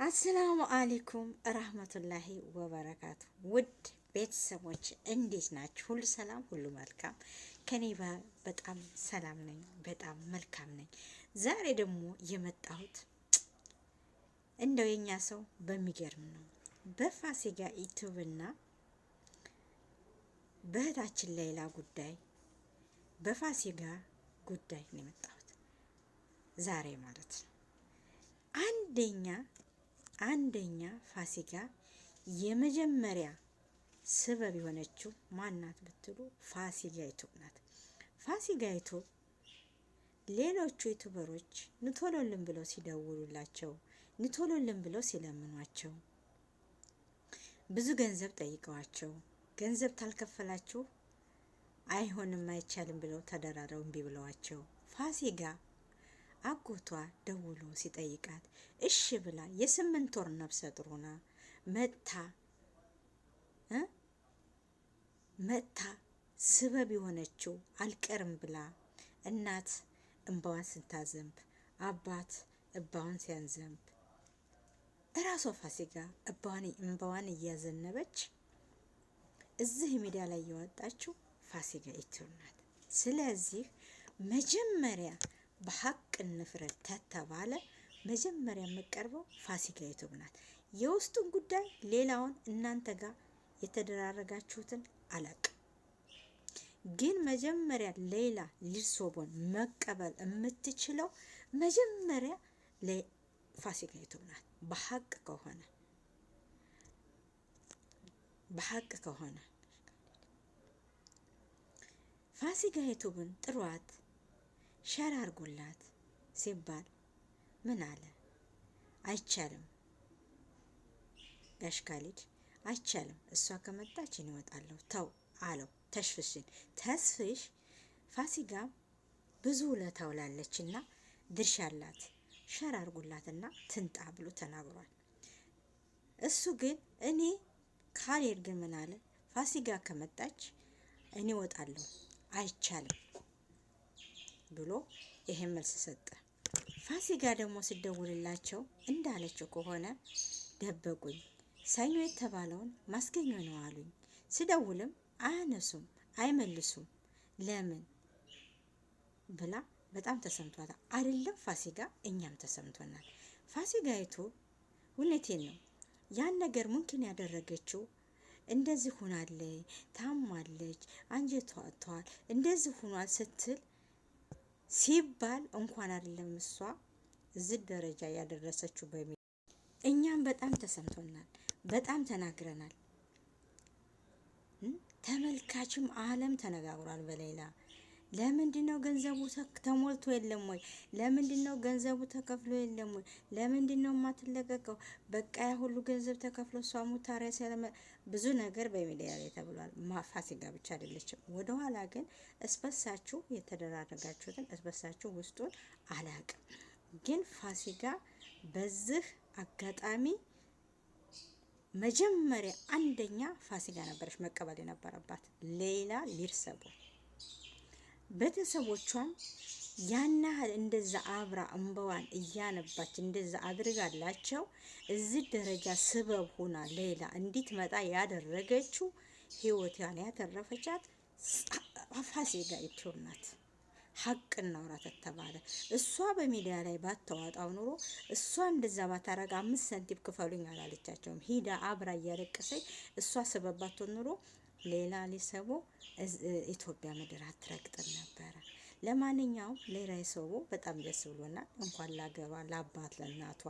አሰላሙ አለይኩም ረህመቱላሂ ወበረካቱ። ውድ ቤተሰቦች እንዴት ናችሁ? ሁሉ ሰላም፣ ሁሉ መልካም። ከኔ በጣም ሰላም ነኝ፣ በጣም መልካም ነኝ። ዛሬ ደግሞ የመጣሁት እንደው የኛ ሰው በሚገርም ነው። በፋሲካ ዩቲዩብና በእህታችን ሌላ ጉዳይ በፋሲካ ጉዳይ ነው የመጣሁት ዛሬ ማለት ነው። አንደኛ ፋሲካ የመጀመሪያ ስበብ የሆነችው ማናት ብትሉ ፋሲካ ዩቲዩብ ናት። ፋሲካ ዩቲዩብ ሌሎቹ ዩቲዩበሮች ንቶሎልን ብለው ሲደውሉላቸው፣ ንቶሎልን ብለው ሲለምኗቸው፣ ብዙ ገንዘብ ጠይቀዋቸው ገንዘብ ታልከፈላችሁ አይሆንም አይቻልም ብለው ተደራረው እምቢ ብለዋቸው ፋሲካ አጎቷ ደውሎ ሲጠይቃት እሺ ብላ የ8 ወር ነፍሰ ጡር ሆና መታ ስበብ የሆነችው አልቀርም ብላ እናት እንባዋን ስታዘንብ አባት እባዋን ሲያንዘንብ እራሷ ፋሲካ እንባዋን እያዘነበች እዚህ ሚዲያ ላይ የወጣችው ፋሲካ ዩቲዩብ ናት። ስለዚህ መጀመሪያ በሀቅ እንፍረድ ተተባለ መጀመሪያ የምቀርበው ፋሲካ ዩቲዩብ ናት። የውስጡን ጉዳይ ሌላውን እናንተ ጋር የተደራረጋችሁትን አላቅም፣ ግን መጀመሪያ ሌላ ሊሶቦን መቀበል የምትችለው መጀመሪያ ፋሲካ ዩቲዩብ ናት። በሀቅ ከሆነ ፋሲካ ዩቲዩብን ጥሯት ሸር አርጉላት ሲባል ምን አለ? አይቻልም ጋሽ ካሊድ አይቻልም፣ እሷ ከመጣች እኔ እወጣለሁ ተው አለው። ተስፍሽ ፋሲካ ብዙ ውለታ ውላለችና ድርሻ አላት፣ ሸር አርጉላትና ትንጣ ብሎ ተናግሯል። እሱ ግን እኔ ካሊድ ግን ምን አለ? ፋሲካ ከመጣች እኔ እወጣለሁ አይቻልም ብሎ ይሄን መልስ ሰጠ። ፋሲካ ደግሞ ሲደውልላቸው እንዳለችው ከሆነ ደበቁኝ፣ ሰኞ የተባለውን ማስገኘ ነው አሉኝ። ሲደውልም አያነሱም አይመልሱም፣ ለምን ብላ በጣም ተሰምቷታል። አይደለም ፋሲካ እኛም ተሰምቶናል። ፋሲካ ዩቲዩብ እውነቴን ነው ያን ነገር ሙምኪን ያደረገችው እንደዚህ ሆናለች፣ ታማለች፣ አንጀቷ ወጥቷል፣ እንደዚህ ሆኗል ስትል ሲባል እንኳን አይደለም እሷ እዚህ ደረጃ ያደረሰችው እኛም በጣም ተሰምቶናል፣ በጣም ተናግረናል። ተመልካችም ዓለም ተነጋግሯል። በሌላ ለምንድነው ገንዘቡ ተሞልቶ የለም ወይ? ለምንድነው ገንዘቡ ተከፍሎ የለም ወይ? ለምንድነው የማትለቀቀው? በቃ ያ ሁሉ ገንዘብ ተከፍሎ እሷ ሙታሪያ ሰለመ ብዙ ነገር በሚዲያ ላይ ተብሏል። ፋሲካ ብቻ አይደለችም። ወደኋላ ግን እስበሳችሁ የተደራረጋችሁትን እስበሳችሁ ውስጡን አላቅም። ግን ፋሲካ በዚህ አጋጣሚ መጀመሪያ አንደኛ ፋሲካ ነበረች መቀበል የነበረባት። ሌላ ሊርሰቡ ቤተሰቦቿም ያን ያህል እንደዛ አብራ እንበዋን እያነባች እንደዛ አድርጋላቸው እዚህ ደረጃ ስበብ ሆና ሌላ እንድትመጣ ያደረገችው ህይወቷን ያተረፈቻት ፋሲካ ዩቲዩብ ናት። ሀቅ እናውራ ተባለ እሷ በሚዲያ ላይ ባታወጣው ኑሮ እሷ እንደዛ ባታረጋ 5 ሳንቲም ክፈሉኝ አላለቻቸውም። ሂዳ አብራ እያለቀሰች እሷ ሰበባቶ ኑሮ ሌላ ሊሰቡ ኢትዮጵያ ምድር አትረግጥም ነበረ። ለማንኛውም ሌላ ይሰቡ በጣም ደስ ብሎናል። እንኳን ላገሯ ለአባት ለእናቷ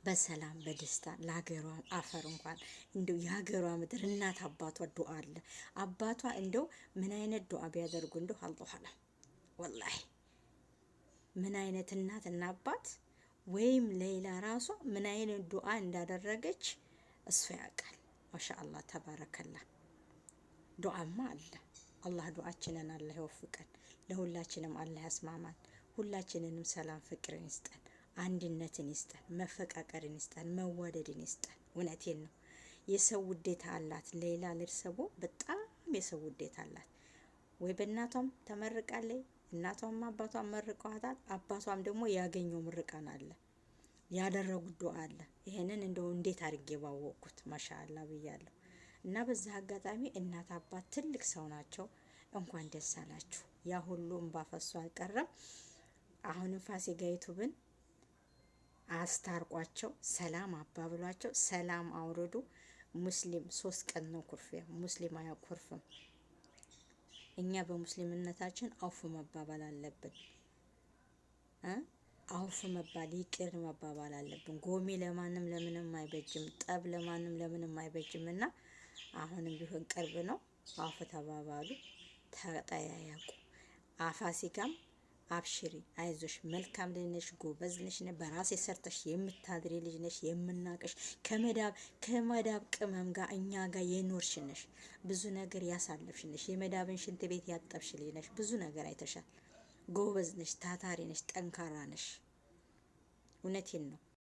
በሰላም በደስታ ለሀገሯ አፈር እንኳን እንደው የሀገሯ ምድር እናት አባቷ ዱአ አለ። አባቷ እንደው ምን አይነት ዱአ ቢያደርጉ እንደው አልጦኋላ ወላሂ ምን አይነት እናትና አባት ወይም ሌላ ራሷ ምን አይነት ዱአ እንዳደረገች እሱ ያውቃል። ማሻአላህ ተባረከላ። ዱአማ አለ። አላህ ዱአችንን አላህ ይወፍቀን። ለሁላችንም አላህ ያስማማን። ሁላችንንም ሰላም ፍቅርን ይስጠን፣ አንድነትን ይስጠን፣ መፈቃቀርን ይስጠን፣ መዋደድን ይስጠን። እውነቴን ነው። የሰው ውዴታ አላት። ሌላ ልርሰቦ በጣም የሰው ውዴታ አላት። ወይ በእናቷም ተመርቃለች፣ እናቷም አባቷም መርቀዋታል። አባቷም ደግሞ ያገኘው ምርቃን አለ። ያደረጉት ዱዓ አለ። ይሄንን እንደው እንዴት አድርጌ ባወቅኩት ማሻአላ ብያለሁ። እና በዛ አጋጣሚ እናት አባት ትልቅ ሰው ናቸው። እንኳን ደስ አላችሁ። ያ ሁሉ እንባ ፈሶ አልቀረም። አሁንም ፋሲካ ዩቱብን አስታርቋቸው፣ ሰላም አባብሏቸው፣ ሰላም አውርዱ። ሙስሊም 3 ቀን ነው ኩርፊያ፣ ሙስሊም አያኮርፍም። እኛ በሙስሊምነታችን አውፍ መባባል አለብን። አውፍ መባል ይቅር መባባል አለብን። ጎሚ ለማንም ለምንም አይበጅም፣ ጠብ ለማንም ለምንም አይበጅም። እና አሁንም ቢሆን ቅርብ ነው። አውፍ ተባባሉ፣ ተጠያያቁ። ፋሲካም አብሽሪ፣ አይዞሽ፣ መልካም ልጅ ነሽ፣ ጎበዝ ነሽ፣ በራሴ ሰርተሽ የምታድሪ ልጅ ነሽ፣ የምናቀሽ ከመዳብ ቅመም ጋር እኛ ጋር የኖርሽ ነሽ፣ ብዙ ነገር ያሳለፍሽ ነሽ፣ የመዳብን ሽንት ቤት ያጠብሽ ልጅ ነሽ፣ ብዙ ነገር አይተሻል። ጎበዝ ነሽ፣ ታታሪ ነሽ፣ ጠንካራ ነሽ። እውነቴን ነው።